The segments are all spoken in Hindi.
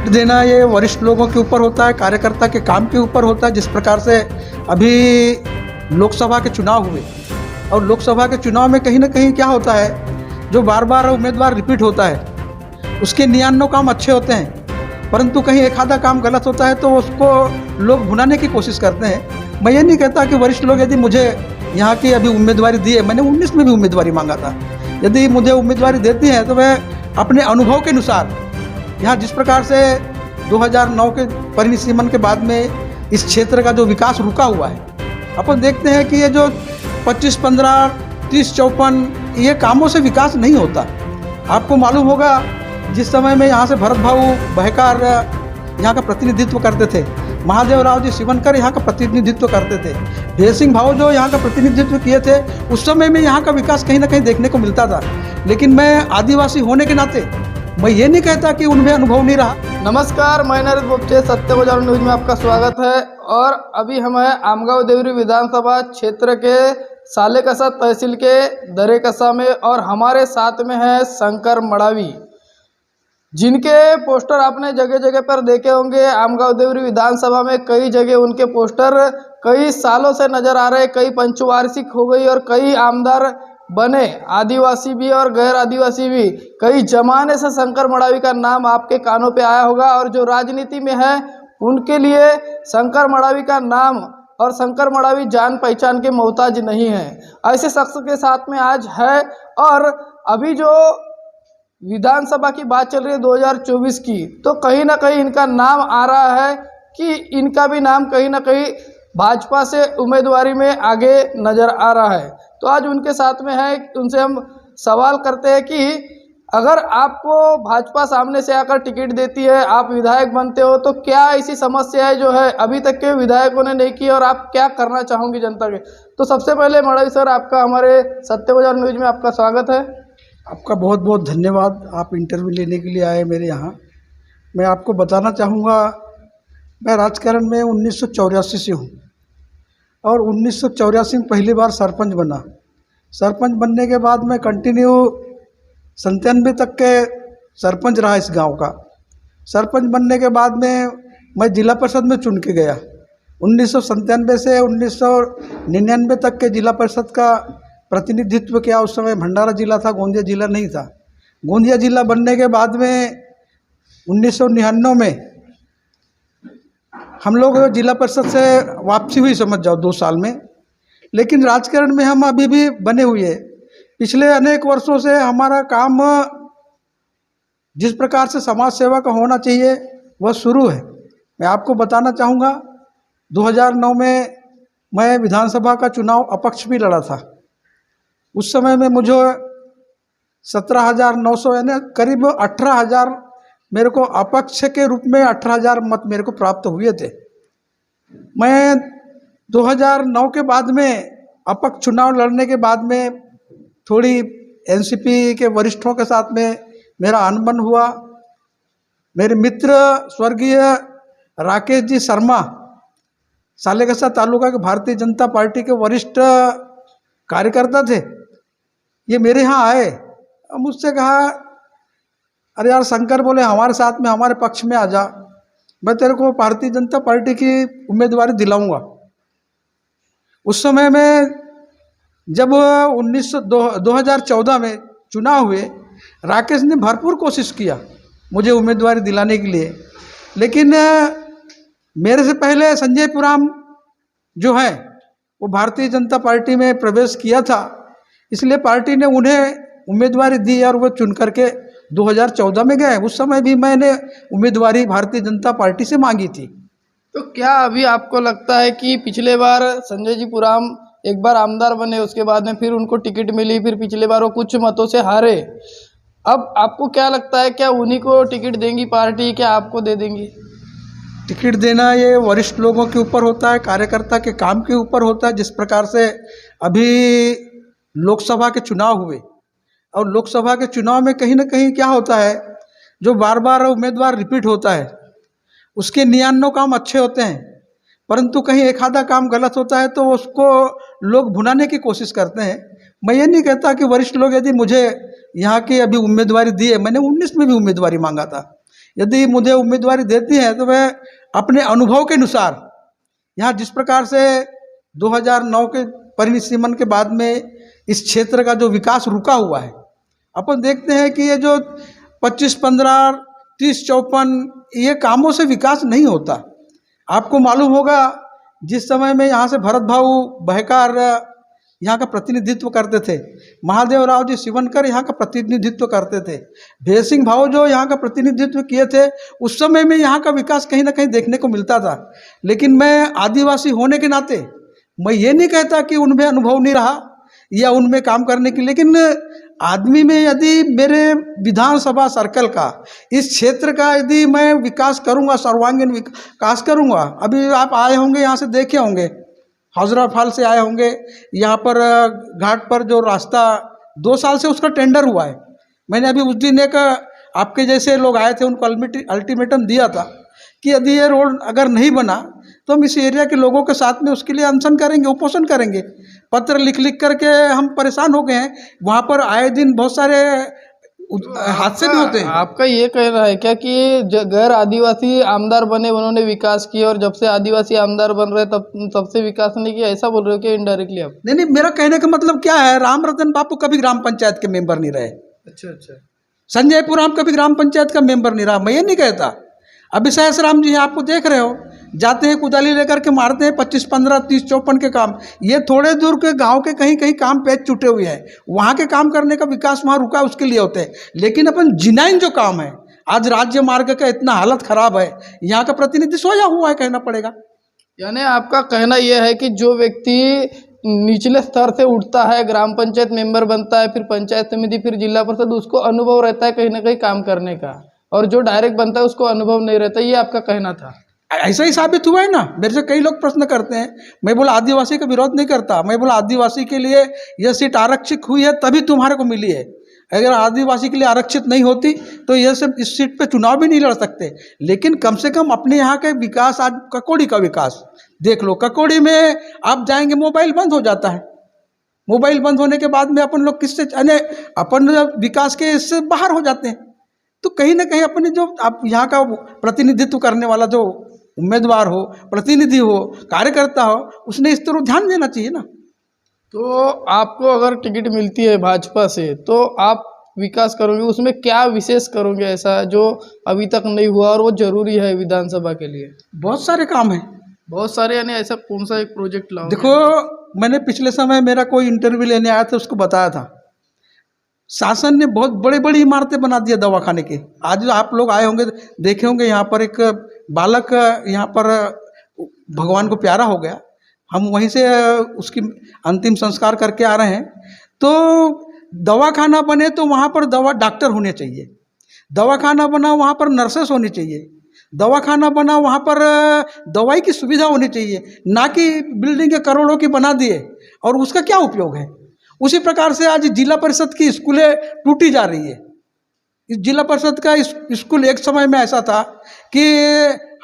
देना ये वरिष्ठ लोगों के ऊपर होता है, कार्यकर्ता के काम के ऊपर होता है। जिस प्रकार से अभी लोकसभा के चुनाव हुए और लोकसभा के चुनाव में कहीं ना कहीं क्या होता है, जो बार बार उम्मीदवार रिपीट होता है उसके 99 काम अच्छे होते हैं, परंतु कहीं एक आधा काम गलत होता है तो उसको लोग भुनाने की कोशिश करते हैं। मैं ये नहीं कहता कि वरिष्ठ लोग यदि मुझे यहाँ की अभी उम्मीदवारी दी है, मैंने 19 में भी उम्मीदवारी मांगा था, यदि मुझे उम्मीदवारी देती है तो मैं अपने अनुभव के अनुसार यहाँ जिस प्रकार से 2009 के परिनिष्क्रमण के बाद में इस क्षेत्र का जो विकास रुका हुआ है, अपन देखते हैं कि ये जो 25, 15, 30, 54 ये कामों से विकास नहीं होता। आपको मालूम होगा जिस समय में यहाँ से भरत भाऊ बहकार यहाँ का प्रतिनिधित्व करते थे, महादेव राव जी शिवनकर यहाँ का प्रतिनिधित्व करते थे, ढेर सिंह भाऊ जो यहाँ का प्रतिनिधित्व किए थे, उस समय में यहाँ का विकास कहीं ना कहीं देखने को मिलता था। लेकिन मैं आदिवासी होने के नाते मैं ये नहीं कहता कि उनमें अनुभव नहीं रहा। नमस्कार, मैं नरेश बोपचे, सत्य बाजार न्यूज में आपका स्वागत है। और अभी हम हैं आमगांव देवरी विधानसभा क्षेत्र के सालेकसा तहसील के दरेकसा में, और हमारे साथ में है शंकर मड़ावी, जिनके पोस्टर आपने जगह जगह पर देखे होंगे। आमगांव देवरी विधानसभा में कई जगह उनके पोस्टर कई सालों से नजर आ रहे, कई पंचवार्षिक हो गई और कई आमदार बने, आदिवासी भी और गैर आदिवासी भी। कई जमाने से शंकर मड़ावी का नाम आपके कानों पे आया होगा, और जो राजनीति में है उनके लिए शंकर मड़ावी का नाम और शंकर मड़ावी जान पहचान के मोहताज नहीं है। ऐसे शख्स के साथ में आज है। और अभी जो विधानसभा की बात चल रही है 2024 की, तो कहीं ना कहीं इनका नाम आ रहा है कि इनका भी नाम कहीं ना कहीं भाजपा से उम्मीदवारी में आगे नज़र आ रहा है। तो आज उनके साथ में है, उनसे हम सवाल करते हैं कि अगर आपको भाजपा सामने से आकर टिकट देती है, आप विधायक बनते हो, तो क्या ऐसी समस्या है जो है अभी तक के विधायकों ने नहीं की, और आप क्या करना चाहोगे जनता के? तो सबसे पहले मड़ावी सर, आपका हमारे सत्य बाजार न्यूज में आपका स्वागत है। आपका बहुत बहुत धन्यवाद, आप इंटरव्यू लेने के लिए आए मेरे यहाँ। मैं आपको बताना चाहूँगा, मैं राजकारण में 1984 से हूँ और 1984 में पहली बार सरपंच बना। सरपंच बनने के बाद मैं कंटिन्यू 97 तक के सरपंच रहा इस गांव का। सरपंच बनने के बाद में मैं जिला परिषद में चुन के गया। 1997 से 1999 तक के जिला परिषद का प्रतिनिधित्व किया। उस समय भंडारा जिला था, गोंदिया जिला नहीं था। गोंदिया जिला बनने के बाद में 1999 में हम लोग जिला परिषद से वापसी हुई, समझ जाओ 2 साल में। लेकिन राजकारण में हम अभी भी बने हुए हैं। पिछले अनेक वर्षों से हमारा काम जिस प्रकार से समाज सेवा का होना चाहिए वह शुरू है। मैं आपको बताना चाहूँगा, 2009 में मैं विधानसभा का चुनाव अपक्ष भी लड़ा था। उस समय में मुझे 17,900 यानी करीब 18,000 मेरे को अपक्ष के रूप में 18,000 मत मेरे को प्राप्त हुए थे। मैं 2009 के बाद में अपक्ष चुनाव लड़ने के बाद में थोड़ी एनसीपी के वरिष्ठों के साथ में मेरा अनबन हुआ। मेरे मित्र स्वर्गीय राकेश जी शर्मा, सालेकसा तालुका के भारतीय जनता पार्टी के वरिष्ठ कार्यकर्ता थे, ये मेरे यहाँ आए। मुझसे कहा, अरे यार शंकर, बोले हमारे साथ में हमारे पक्ष में आ जा, मैं तेरे को भारतीय जनता पार्टी की उम्मीदवारी दिलाऊंगा। उस समय में जब 2014 में चुनाव हुए, राकेश ने भरपूर कोशिश किया मुझे उम्मीदवारी दिलाने के लिए, लेकिन मेरे से पहले संजय पुराम जो है वो भारतीय जनता पार्टी में प्रवेश किया था, इसलिए पार्टी ने उन्हें उम्मीदवारी दी और वो चुन करके 2014 में गए। उस समय भी मैंने उम्मीदवारी भारतीय जनता पार्टी से मांगी थी। तो क्या अभी आपको लगता है कि पिछले बार संजय जी पुराम एक बार आमदार बने, उसके बाद में फिर उनको टिकट मिली, फिर पिछले बार वो कुछ मतों से हारे, अब आपको क्या लगता है, क्या उन्हीं को टिकट देंगी पार्टी, क्या आपको दे देंगी? टिकट देना ये वरिष्ठ लोगों के ऊपर होता है, कार्यकर्ता के काम के ऊपर होता है। जिस प्रकार से अभी लोकसभा के चुनाव हुए और लोकसभा के चुनाव में कहीं ना कहीं क्या होता है, जो बार बार उम्मीदवार रिपीट होता है उसके 99 काम अच्छे होते हैं, परंतु कहीं एक आधा काम गलत होता है तो उसको लोग भुनाने की कोशिश करते हैं। मैं ये नहीं कहता कि वरिष्ठ लोग यदि मुझे यहाँ की अभी उम्मीदवारी दी है, मैंने 19 में भी उम्मीदवारी मांगा था, यदि मुझे उम्मीदवारी देती हैं तो मैं अपने अनुभव के अनुसार यहाँ जिस प्रकार से 2009 के परिनिष्क्रमण के बाद में इस क्षेत्र का जो विकास रुका हुआ है, अपन देखते हैं कि ये जो 25, 15, 30, 54 ये कामों से विकास नहीं होता। आपको मालूम होगा जिस समय में यहाँ से भरत भाऊ बहकार यहाँ का प्रतिनिधित्व करते थे, महादेव राव जी सिवनकर यहाँ का प्रतिनिधित्व करते थे, भेर सिंह भाऊ जो यहाँ का प्रतिनिधित्व किए थे, उस समय में यहाँ का विकास कहीं ना कहीं देखने को मिलता था। लेकिन मैं आदिवासी होने के नाते मैं ये नहीं कहता कि उनमें अनुभव नहीं रहा या उनमें काम करने की, लेकिन आदमी में यदि मेरे विधानसभा सर्कल का इस क्षेत्र का यदि मैं विकास करूँगा, सर्वांगीण विकास करूँगा। अभी आप आए होंगे यहाँ से देखे होंगे, हजरा फाल से आए होंगे, यहाँ पर घाट पर जो रास्ता 2 साल से उसका टेंडर हुआ है। मैंने अभी उस दिन एक आपके जैसे लोग आए थे, उनको अल्टीमेटम दिया था कि यदि ये रोड अगर नहीं बना तो हम इस एरिया के लोगों के साथ में उसके लिए अनशन करेंगे, उपोषण करेंगे। पत्र लिख लिख करके हम परेशान हो गए हैं। वहाँ पर आए दिन बहुत सारे हादसे भी होते हैं। आपका ये कहना है क्या कि गैर आदिवासी आमदार बने, उन्होंने विकास किया, और जब से आदिवासी आमदार बन रहे तब से विकास नहीं किया, ऐसा बोल रहे हो क्या इनडायरेक्टली आप? नहीं, मेरा कहने का मतलब क्या है, राम रतन बापू कभी ग्राम पंचायत के मेंबर नहीं रहे। अच्छा। संजय पुराम कभी ग्राम पंचायत का मेंबर नहीं रहा। मैं ये नहीं कहता। अभी सहस राम जी आपको देख रहे हो, जाते हैं कुदाली लेकर के मारते हैं 25, 15, 30, 54 के काम। ये थोड़े दूर के गांव के कहीं कहीं काम पेच छूटे हुए हैं, वहाँ के काम करने का विकास वहाँ रुका, उसके लिए होते हैं। लेकिन अपन जिनाइन जो काम है, आज राज्य मार्ग का इतना हालत खराब है, यहाँ का प्रतिनिधि सोया हुआ है, कहना पड़ेगा। यानी आपका कहना यह है कि जो व्यक्ति निचले स्तर से उठता है, ग्राम पंचायत मेंबर बनता है, फिर पंचायत समिति, फिर जिला परिषद, उसको अनुभव रहता है कहीं ना कहीं काम करने का, और जो डायरेक्ट बनता है उसको अनुभव नहीं रहता, ये आपका कहना था? ऐसा ही साबित हुआ है ना। मेरे से कई लोग प्रश्न करते हैं, मैं बोला आदिवासी का विरोध नहीं करता, मैं बोला आदिवासी के लिए यह सीट आरक्षित हुई है तभी तुम्हारे को मिली है। अगर आदिवासी के लिए आरक्षित नहीं होती तो यह सब इस सीट पे चुनाव भी नहीं लड़ सकते। लेकिन कम से कम अपने यहाँ का विकास, आज ककोड़ी का विकास देख लो। ककोड़ी में आप जाएंगे, मोबाइल बंद हो जाता है। मोबाइल बंद होने के बाद में अपन लोग किससे, अपन विकास के इससे बाहर हो जाते हैं। तो कहीं ना कहीं अपने जो आप यहाँ का प्रतिनिधित्व करने वाला जो उम्मीदवार हो, प्रतिनिधि हो, कार्यकर्ता हो, उसने इस तरह ध्यान देना चाहिए ना। तो आपको अगर टिकट मिलती है भाजपा से तो आप विकास करोगे, उसमें क्या विशेष करोगे ऐसा जो अभी तक नहीं हुआ और वो जरूरी है विधानसभा के लिए? बहुत सारे काम हैं, बहुत सारे। यानी ऐसा कौन सा एक प्रोजेक्ट लाओ? देखो, मैंने पिछले समय मेरा कोई इंटरव्यू लेने आया था, उसको बताया था शासन ने बहुत बड़ी बड़ी इमारतें बना दिया दवाखाने के। आज आप लोग आए होंगे, देखे होंगे, यहाँ पर एक बालक यहाँ पर भगवान को प्यारा हो गया, हम वहीं से उसकी अंतिम संस्कार करके आ रहे हैं। तो दवाखाना बने तो वहाँ पर डॉक्टर होने चाहिए, दवाखाना बना वहाँ पर नर्सेस होनी चाहिए, दवाखाना बना वहाँ पर दवाई की सुविधा होनी चाहिए, ना कि बिल्डिंग के करोड़ों की बना दिए और उसका क्या उपयोग है। उसी प्रकार से आज जिला परिषद की स्कूलें टूटी जा रही है। इस जिला परिषद का स्कूल एक समय में ऐसा था कि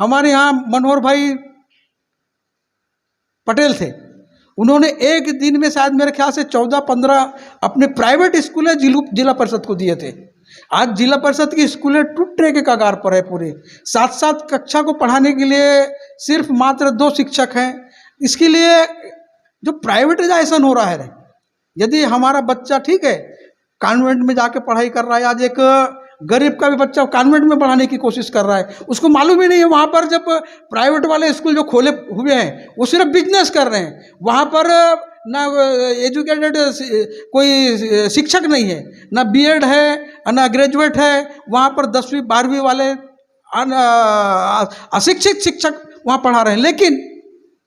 हमारे यहाँ मनोहर भाई पटेल थे, उन्होंने एक दिन में शायद मेरे ख्याल से 14-15 अपने प्राइवेट स्कूलें जिला परिषद को दिए थे। आज जिला परिषद की स्कूलें टूटने के कगार पर है पूरी। 7-7 कक्षा को पढ़ाने के लिए सिर्फ मात्र 2 शिक्षक हैं। इसके लिए जो प्राइवेटाइजेशन हो रहा है, यदि हमारा बच्चा ठीक है कॉन्वेंट में जाके पढ़ाई कर रहा है, आज एक गरीब का भी बच्चा कॉन्वेंट में पढ़ाने की कोशिश कर रहा है, उसको मालूम ही नहीं है वहाँ पर जब प्राइवेट वाले स्कूल जो खोले हुए हैं वो सिर्फ बिजनेस कर रहे हैं, वहाँ पर ना एजुकेटेड कोई शिक्षक नहीं है, ना बीएड है ना ग्रेजुएट है, वहाँ पर 10वीं 12वीं वाले अशिक्षित शिक्षक वहाँ पढ़ा रहे हैं। लेकिन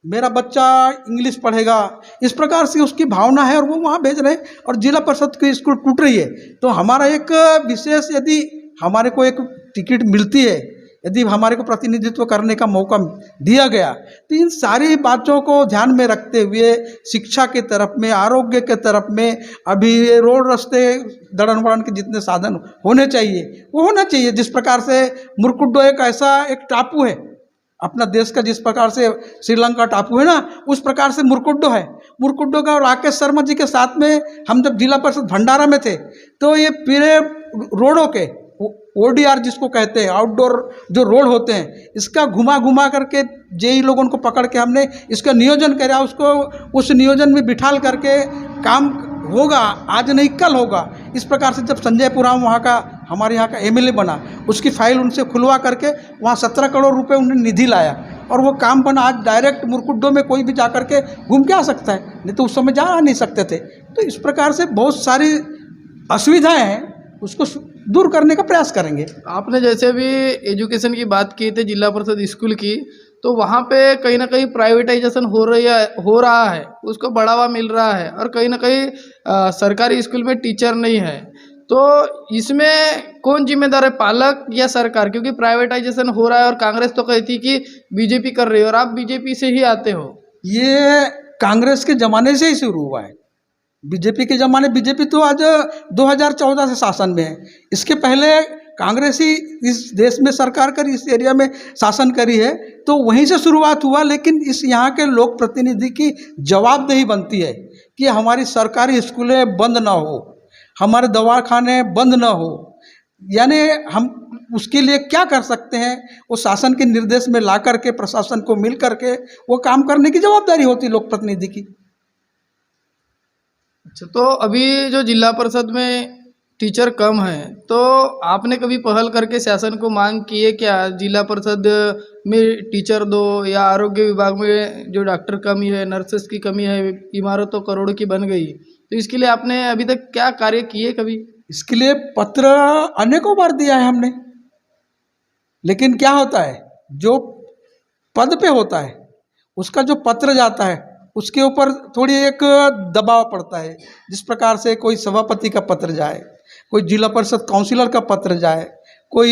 मेरा बच्चा इंग्लिश पढ़ेगा, इस प्रकार से उसकी भावना है और वो वहाँ भेज रहे हैं, और जिला परिषद की स्कूल टूट रही है। तो हमारा एक विशेष, यदि हमारे को एक टिकट मिलती है, यदि हमारे को प्रतिनिधित्व करने का मौका दिया गया, तो इन सारी बातों को ध्यान में रखते हुए शिक्षा के तरफ में, आरोग्य के तरफ में, अभी रोड रास्ते दड़न बड़न के जितने साधन होने चाहिए वो होना चाहिए। जिस प्रकार से मुरकुड्डो एक ऐसा एक टापू है अपना देश का, जिस प्रकार से श्रीलंका टापू है ना, उस प्रकार से मुरकुड्डो है। मुरकुड्डो का राकेश शर्मा जी के साथ में हम जब जिला परिषद भंडारा में थे तो ये पूरे रोडों के ODR जिसको कहते हैं, आउटडोर जो रोड होते हैं, इसका घुमा घुमा करके जेई लोगों को पकड़ के हमने इसका नियोजन करा, उसको उस नियोजन में बिठाल करके काम होगा, आज नहीं कल होगा। इस प्रकार से जब संजय पुराम वहाँ का हमारे यहाँ का MLA बना, उसकी फाइल उनसे खुलवा करके वहाँ 17 करोड़ रुपए उन्होंने निधि लाया और वो काम बना। आज डायरेक्ट मुरकुड्डो में कोई भी जा करके घूम के आ सकता है, नहीं तो उस समय जा नहीं सकते थे। तो इस प्रकार से बहुत सारी असुविधाएं हैं, उसको दूर करने का प्रयास करेंगे। आपने जैसे भी एजुकेशन की बात की थी, जिला परिषद स्कूल की, तो वहाँ पे कहीं ना कहीं प्राइवेटाइजेशन हो रहा है, उसको बढ़ावा मिल रहा है, और कहीं ना कहीं सरकारी स्कूल में टीचर नहीं है। तो इसमें कौन जिम्मेदार है, पालक या सरकार? क्योंकि प्राइवेटाइजेशन हो रहा है और कांग्रेस तो कहती कि बीजेपी कर रही है, और आप बीजेपी से ही आते हो। ये कांग्रेस के ज़माने से ही शुरू हुआ है। बीजेपी के ज़माने, बीजेपी तो आज 2014 से शासन में है। इसके पहले कांग्रेस ही इस देश में सरकार करी, इस एरिया में शासन करी है, तो वहीं से शुरुआत हुआ। लेकिन इस यहाँ के लोक प्रतिनिधि की जवाबदेही बनती है कि हमारी सरकारी स्कूलें बंद ना हो, हमारे दवाखाने बंद ना हो, यानी हम उसके लिए क्या कर सकते हैं, वो शासन के निर्देश में ला करके प्रशासन को मिल करके वो काम करने की जवाबदारी होती है लोक प्रतिनिधि की। अच्छा, तो अभी जो जिला परिषद में टीचर कम है, तो आपने कभी पहल करके शासन को मांग की है क्या, जिला परिषद में टीचर दो, या आरोग्य विभाग में जो डॉक्टर कमी है, नर्सेस की कमी है, इमारतों करोड़ों की बन गई, तो इसके लिए आपने अभी तक क्या कार्य किए कभी? इसके लिए पत्र अनेकों बार दिया है हमने, लेकिन क्या होता है, जो पद पे होता है उसका जो पत्र जाता है उसके ऊपर थोड़ी एक दबाव पड़ता है। जिस प्रकार से कोई सभापति का पत्र जाए, कोई जिला परिषद काउंसिलर का पत्र जाए, कोई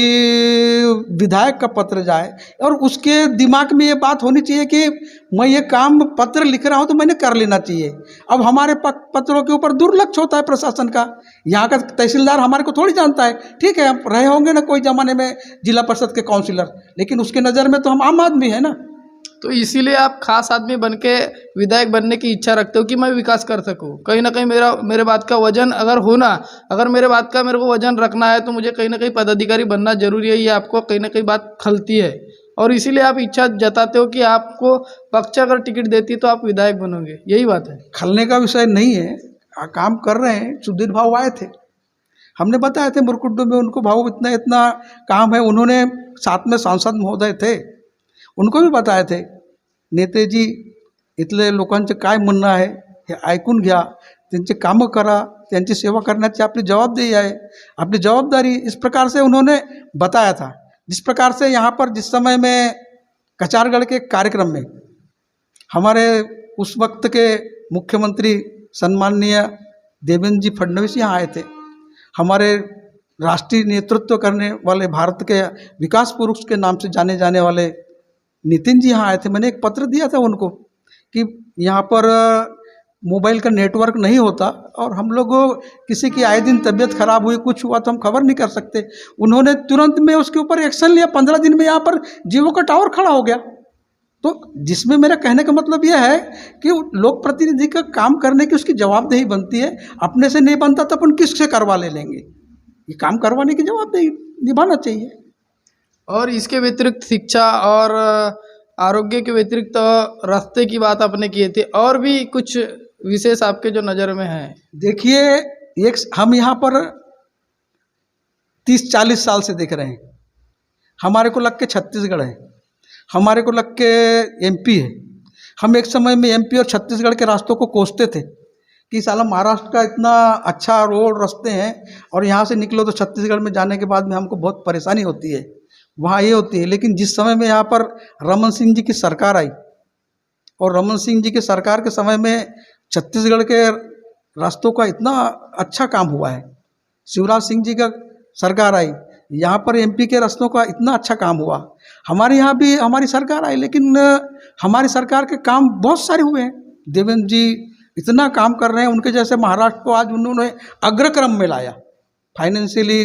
विधायक का पत्र जाए, और उसके दिमाग में ये बात होनी चाहिए कि मैं ये काम पत्र लिख रहा हूँ तो मैंने कर लेना चाहिए। अब हमारे पत्रों के ऊपर दुर्लक्ष्य होता है प्रशासन का। यहाँ का तहसीलदार हमारे को थोड़ी जानता है, ठीक है, आप रहे होंगे ना कोई ज़माने में जिला परिषद के काउंसिलर, लेकिन उसके नज़र में तो हम आम आदमी है ना। तो इसीलिए आप खास आदमी बन के विधायक बनने की इच्छा रखते हो कि मैं विकास कर सकूं। कहीं ना कहीं मेरे बात का वजन अगर मेरे बात का मेरे को वजन रखना है, तो मुझे कहीं ना कहीं पदाधिकारी बनना जरूरी है। ये आपको कहीं ना कहीं बात खलती है, और इसीलिए आप इच्छा जताते हो कि आपको पक्ष अगर टिकट देती तो आप विधायक बनोगे। यही बात है, खलने का विषय नहीं है, काम कर रहे हैं। सुधीर भाव आए थे, हमने बताए थे मुरकुड्डू में उनको भाव इतना इतना काम है। उन्होंने साथ में सांसद महोदय थे, उनको भी बताए थे, नेतेजी इथले लोकांचं काय म्हणणं आहे हे ऐकून घ्या, त्यांचे कामं करा, त्यांची सेवा करण्याची आपली जवाबदेही आहे, आपली जवाबदारी। इस प्रकार से उन्होंने बताया था। जिस प्रकार से यहाँ पर जिस समय में कचारगढ़ के कार्यक्रम में हमारे उस वक्त के मुख्यमंत्री सम्माननीय देवेंद्र जी फडणवीस यहाँ आए थे, हमारे राष्ट्रीय नेतृत्व करने वाले भारत के विकास पुरुष के नाम से जाने जाने वाले नितिन जी यहाँ आए थे। मैंने एक पत्र दिया था उनको कि यहाँ पर मोबाइल का नेटवर्क नहीं होता, और हम लोग किसी की आए दिन तबीयत खराब हुई, कुछ हुआ तो हम खबर नहीं कर सकते। उन्होंने तुरंत में उसके ऊपर एक्शन लिया। 15 दिन में यहाँ पर जियो का टावर खड़ा हो गया। तो जिसमें मेरा कहने का मतलब यह है कि लोक प्रतिनिधि का काम करने की उसकी जवाबदेही बनती है। अपने से नहीं बनता तो अपन किससे करवा लेंगे, ये काम करवाने की जवाबदेही निभाना चाहिए। और इसके व्यतिरिक्त शिक्षा और आरोग्य के व्यतिरिक्त रास्ते की बात आपने की थी, और भी कुछ विशेष आपके जो नज़र में है? देखिए, एक हम यहाँ पर 30-40 साल से देख रहे हैं। हमारे को लग के छत्तीसगढ़ है, हमारे को लग के MP है। हम एक समय में MP और छत्तीसगढ़ के रास्तों को कोसते थे कि साला महाराष्ट्र का इतना अच्छा रोड रास्ते हैं, और यहाँ से निकलो तो छत्तीसगढ़ में जाने के बाद में हमको बहुत परेशानी होती है, वहाँ ये होती है। लेकिन जिस समय में यहाँ पर रमन सिंह जी की सरकार आई, और रमन सिंह जी के सरकार के समय में छत्तीसगढ़ के रास्तों का इतना अच्छा काम हुआ है। शिवराज सिंह जी का सरकार आई, यहाँ पर MP के रास्तों का इतना अच्छा काम हुआ। हमारे यहाँ भी हमारी सरकार आई, लेकिन हमारी सरकार के काम बहुत सारे हुए हैं। देवेंद्र जी इतना काम कर रहे हैं, उनके जैसे महाराष्ट्र को आज उन्होंने अग्रक्रम में लाया फाइनेंशियली,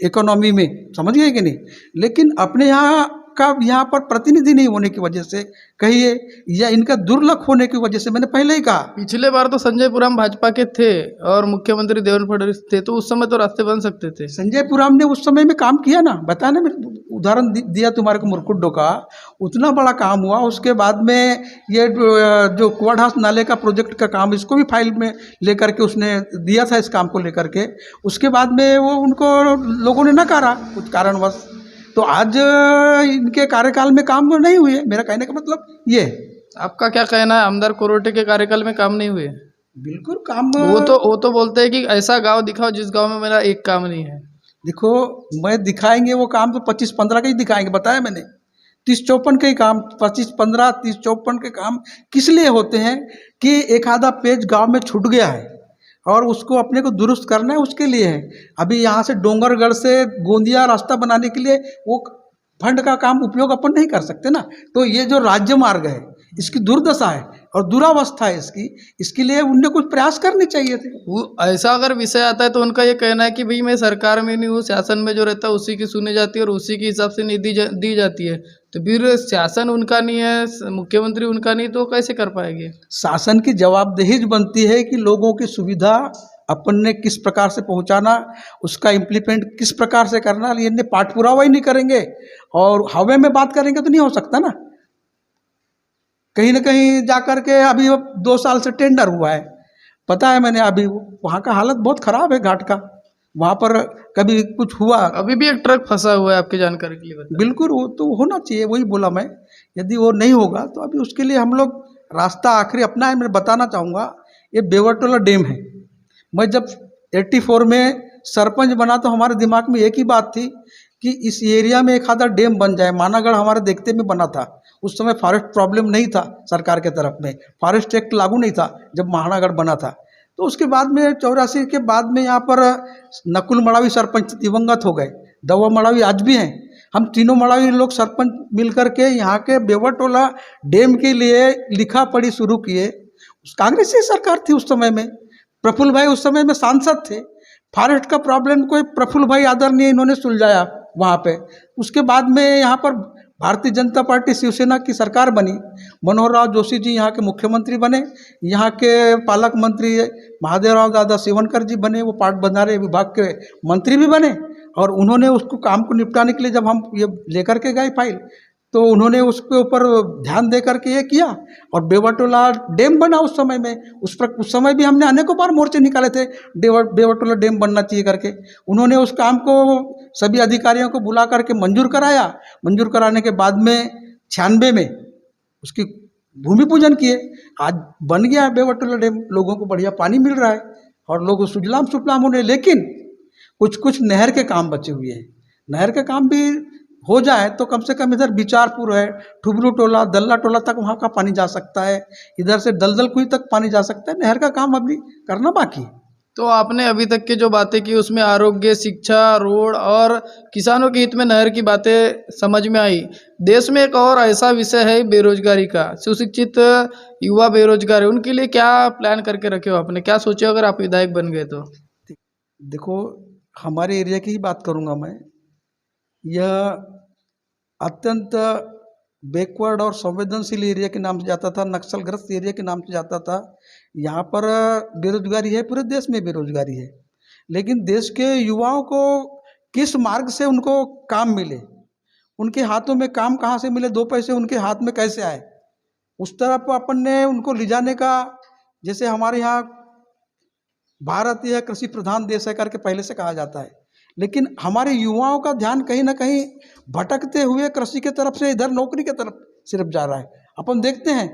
इकोनॉमी में, समझ गए कि नहीं। लेकिन अपने यहाँ का यहाँ पर प्रतिनिधि नहीं होने की वजह से कहिए, या इनका दुर्लभ होने की वजह से, मैंने पहले ही कहा। पिछले बार तो संजय पुराम भाजपा के थे और मुख्यमंत्री देवेंद्र फडणवीस थे, तो उस समय तो रास्ते बन सकते थे। संजय पुराम ने उस समय में काम किया ना, बताया ना, मैंने उदाहरण दिया तुम्हारे को, मुरकुड्डो का उतना बड़ा काम हुआ। उसके बाद में ये जो कुआढ़ास नाले का प्रोजेक्ट का काम, इसको भी फाइल में लेकर के उसने दिया था, इस काम को लेकर के। उसके बाद में वो उनको लोगों ने नकारा कुछ कारणवश, तो आज इनके कार्यकाल में काम नहीं हुए। मेरा कहने का मतलब ये है। आपका क्या कहना है, आमदार कोरोटे के कार्यकाल में काम नहीं हुए? बिल्कुल काम, वो तो बोलते हैं कि ऐसा गांव दिखाओ जिस गांव में मेरा एक काम नहीं है। देखो, मैं दिखाएंगे वो काम तो 25-15 के ही दिखाएंगे, बताया मैंने। 30-54 के ही काम, 25-15, 30-54 के काम किस लिए होते हैं कि एक आधा पेज गांव में छूट गया है और उसको अपने को दुरुस्त करना है, उसके लिए है। अभी यहाँ से डोंगरगढ़ से गोंदिया रास्ता बनाने के लिए वो फंड का काम उपयोग अपन नहीं कर सकते ना। तो ये जो राज्य मार्ग है, इसकी दुर्दशा है और दुरावस्था है इसके लिए उन्हें कुछ प्रयास करने चाहिए थे। वो ऐसा अगर विषय आता है तो उनका ये कहना है कि भाई मैं सरकार में नहीं हूँ, शासन में जो रहता है उसी की सुनी जाती है और उसी के हिसाब से निधि दी जाती है। तो फिर शासन उनका नहीं है, मुख्यमंत्री उनका नहीं, तो कैसे कर पाएंगे? शासन की जवाबदेही बनती है कि लोगों की सुविधा अपन ने किस प्रकार से पहुंचाना, उसका इम्प्लीमेंट किस प्रकार से करना। ये पाठ पुरावा ही नहीं करेंगे और हवा में बात करेंगे तो नहीं हो सकता ना। कहीं ना कहीं जाकर के अभी 2 साल से टेंडर हुआ है, पता है मैंने। अभी वहाँ का हालत बहुत ख़राब है घाट का, वहाँ पर कभी कुछ हुआ। अभी भी एक ट्रक फंसा हुआ है, आपकी जानकारी के लिए बता। बिल्कुल, वो तो होना चाहिए, वही बोला मैं। यदि वो नहीं होगा तो अभी उसके लिए हम लोग रास्ता आखिरी अपना है। मैं बताना चाहूँगा, ये बेवरटोला डैम है। मैं जब 84 में सरपंच बना तो हमारे दिमाग में एक ही बात थी कि इस एरिया में एक आधा डैम बन जाए। मानागढ़ हमारे देखते में बना था, उस समय फॉरेस्ट प्रॉब्लम नहीं था सरकार के तरफ में, फॉरेस्ट एक्ट लागू नहीं था जब महानागढ़ बना था। तो उसके बाद में 84 के बाद में यहाँ पर नकुल मड़ावी सरपंच दिवंगत हो गए, दवा मड़ावी आज भी हैं। हम तीनों मड़ावी लोग सरपंच मिल करके यहाँ के बेवरटोला डैम के लिए लिखा पढ़ी शुरू किए। कांग्रेस की सरकार थी उस समय में, प्रफुल्ल भाई उस समय में सांसद थे। फॉरेस्ट का प्रॉब्लम कोई प्रफुल्ल भाई आदरणीय इन्होंने सुलझाया वहाँ पे। उसके बाद में यहाँ पर भारतीय जनता पार्टी शिवसेना की सरकार बनी, मनोहर राव जोशी जी यहाँ के मुख्यमंत्री बने, यहाँ के पालक मंत्री महादेवराव दादा शिवनकर जी बने, वो पाट बंधारे विभाग के मंत्री भी बने। और उन्होंने उसको काम को निपटाने के लिए जब हम ये लेकर के गए फाइल, तो उन्होंने उसके ऊपर ध्यान दे करके ये किया और बेवरटोला डैम बना उस समय में। उस समय भी हमने अनेकों बार मोर्चे निकाले थे बेवरटोला डैम बनना चाहिए करके। उन्होंने उस काम को सभी अधिकारियों को बुला करके मंजूर कराया। मंजूर कराने के बाद में 96 में उसकी भूमि पूजन किए। आज बन गया है बेवरटोला डैम, लोगों को बढ़िया पानी मिल रहा है और लोग सुजलाम सुफलाम होने। लेकिन कुछ नहर के काम बचे हुए हैं। नहर के काम भी हो जाए तो कम से कम इधर बिचारपुर है, ठुबरू टोला, दल्ला टोला तक वहाँ का पानी जा सकता है, इधर से दलदल कुई तक पानी जा सकता है। नहर का काम अभी करना बाकी है। तो आपने अभी तक की जो बातें की उसमें आरोग्य, शिक्षा, रोड और किसानों के हित में नहर की बातें समझ में आई। देश में एक और ऐसा विषय है बेरोजगारी का। सुशिक्षित युवा बेरोजगार है, उनके लिए क्या प्लान करके रखे हो आपने? क्या सोचे अगर आप विधायक बन गए तो? देखो, हमारे एरिया की ही बात करूँगा मैं। यह अत्यंत बैकवर्ड और संवेदनशील एरिया के नाम से जाता था, नक्सलग्रस्त एरिया के नाम से जाता था। यहाँ पर बेरोजगारी है, पूरे देश में बेरोजगारी है। लेकिन देश के युवाओं को किस मार्ग से उनको काम मिले, उनके हाथों में काम कहाँ से मिले, 2 पैसे उनके हाथ में कैसे आए, उस तरफ अपन ने उनको ले जाने का। जैसे हमारे यहाँ भारत यह कृषि प्रधान देश है करके पहले से कहा जाता है, लेकिन हमारे युवाओं का ध्यान कहीं ना कहीं भटकते हुए कृषि के तरफ से इधर नौकरी के तरफ सिर्फ जा रहा है। अपन देखते हैं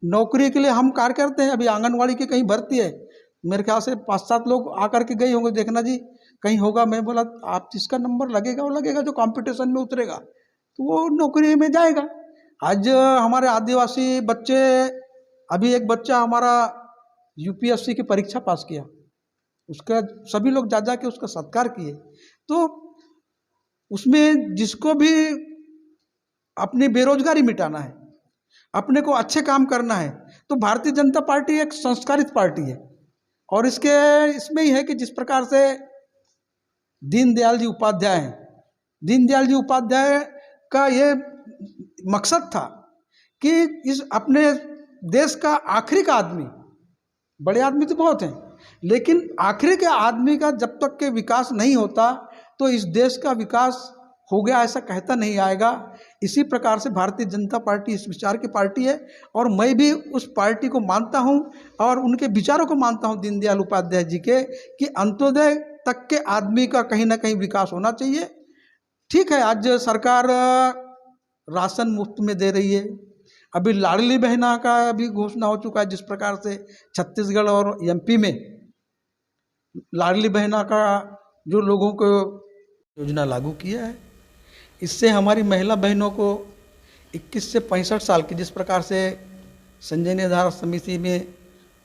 नौकरी के लिए हम कार्य करते हैं। अभी आंगनवाड़ी की कहीं भर्ती है, मेरे ख्याल से 5-7 लोग आकर के गए होंगे, देखना जी कहीं होगा। मैं बोला आप जिसका नंबर लगेगा वो लगेगा, जो कंपटीशन में उतरेगा तो वो नौकरी में जाएगा। आज हमारे आदिवासी बच्चे, अभी एक बच्चा हमारा यूपीएससी की परीक्षा पास किया, उसका सभी लोग जा जा के उसका सत्कार किए। तो उसमें जिसको भी अपनी बेरोजगारी मिटाना है, अपने को अच्छे काम करना है, तो भारतीय जनता पार्टी एक संस्कारित पार्टी है। और इसमें ही है कि जिस प्रकार से दीनदयाल जी उपाध्याय हैं, दीनदयाल जी उपाध्याय का ये मकसद था कि इस अपने देश का आखिरी का आदमी, बड़े आदमी तो बहुत हैं, लेकिन आखिरी के आदमी का जब तक के विकास नहीं होता तो इस देश का विकास हो गया ऐसा कहता नहीं आएगा। इसी प्रकार से भारतीय जनता पार्टी इस विचार की पार्टी है और मैं भी उस पार्टी को मानता हूं और उनके विचारों को मानता हूं, दीनदयाल उपाध्याय जी के, कि अंत्योदय तक के आदमी का कहीं ना कहीं विकास होना चाहिए। ठीक है, आज सरकार राशन मुफ्त में दे रही है, अभी लाडली बहना का भी घोषणा हो चुका है, जिस प्रकार से छत्तीसगढ़ और एमपी में लाडली बहना का जो लोगों को योजना लागू किया है, इससे हमारी महिला बहनों को 21 से 65 साल की, जिस प्रकार से संजय निर्धारण समिति में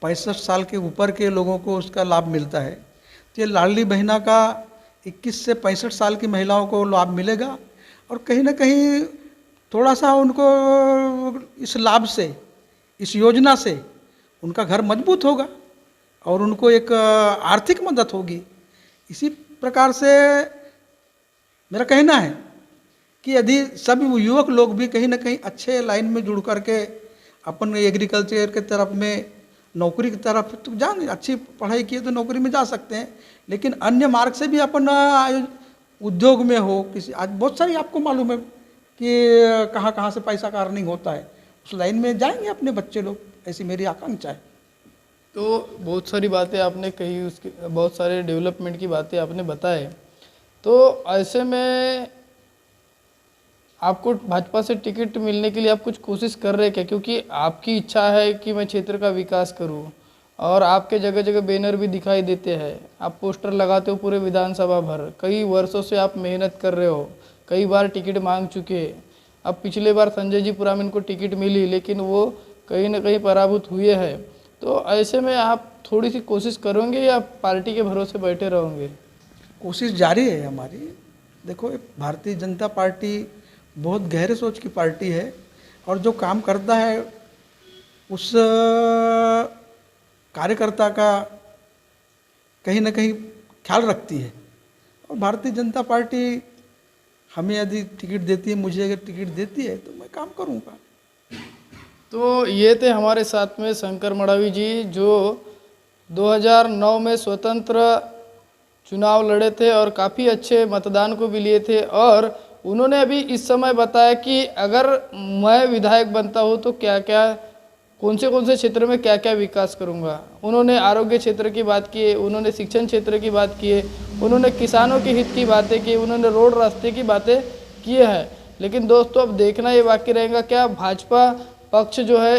65 साल के ऊपर के लोगों को उसका लाभ मिलता है, तो ये लाडली बहना का 21 से 65 साल की महिलाओं को लाभ मिलेगा और कहीं ना कहीं थोड़ा सा उनको इस लाभ से, इस योजना से उनका घर मजबूत होगा और उनको एक आर्थिक मदद होगी। इसी प्रकार से मेरा कहना है कि यदि सब युवक लोग भी कहीं ना कहीं अच्छे लाइन में जुड़ करके अपन एग्रीकल्चर के तरफ में, नौकरी की तरफ तो जाएंगे, अच्छी पढ़ाई किए तो नौकरी में जा सकते हैं, लेकिन अन्य मार्ग से भी अपन उद्योग में हो, किसी आज बहुत सारी आपको मालूम है कि कहाँ कहाँ से पैसा का अर्निंग होता है, उस लाइन में जाएंगे अपने बच्चे लोग, ऐसी मेरी आकांक्षा है। तो बहुत सारी बातें आपने कही, उसके बहुत सारे डेवलपमेंट की बातें आपने बताए, तो ऐसे में आपको भाजपा से टिकट मिलने के लिए आप कुछ कोशिश कर रहे हैं क्या? क्योंकि आपकी इच्छा है कि मैं क्षेत्र का विकास करूं और आपके जगह जगह बैनर भी दिखाई देते हैं, आप पोस्टर लगाते हो पूरे विधानसभा भर, कई वर्षों से आप मेहनत कर रहे हो, कई बार टिकट मांग चुके। अब पिछले बार संजय जी पुरामिन को टिकट मिली लेकिन वो कहीं ना कहीं पराभूत हुए हैं, तो ऐसे में आप थोड़ी सी कोशिश करोगे या पार्टी के भरोसे बैठे रहोगे? कोशिश जारी है हमारी। देखो, भारतीय जनता पार्टी बहुत गहरे सोच की पार्टी है और जो काम करता है उस कार्यकर्ता का कहीं ना कहीं ख्याल रखती है और भारतीय जनता पार्टी हमें यदि टिकट देती है, मुझे अगर टिकट देती है तो मैं काम करूँगा। तो ये थे हमारे साथ में शंकर मडावी जी, जो 2009 में स्वतंत्र चुनाव लड़े थे और काफ़ी अच्छे मतदान को भी लिए थे और उन्होंने अभी इस समय बताया कि अगर मैं विधायक बनता हूँ तो क्या क्या, कौन से क्षेत्र में क्या क्या विकास करूँगा। उन्होंने आरोग्य क्षेत्र की बात की है, उन्होंने शिक्षण क्षेत्र की बात की है, उन्होंने किसानों के हित की बातें की, उन्होंने रोड रास्ते की बातें की है। लेकिन दोस्तों, अब देखना ये बाकी रहेगा क्या भाजपा पक्ष जो है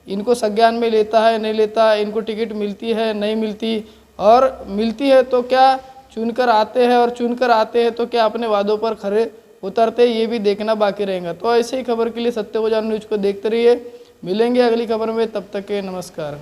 इनको संज्ञान में लेता है, नहीं लेता, इनको टिकट मिलती है, नहीं मिलती, और मिलती है तो क्या चुनकर आते हैं और चुनकर आते हैं तो क्या अपने वादों पर खरे उतरते, ये भी देखना बाकी रहेगा। तो ऐसे ही खबर के लिए सत्य को जानो न्यूज़ को देखते रहिए। मिलेंगे अगली खबर में, तब तक के नमस्कार।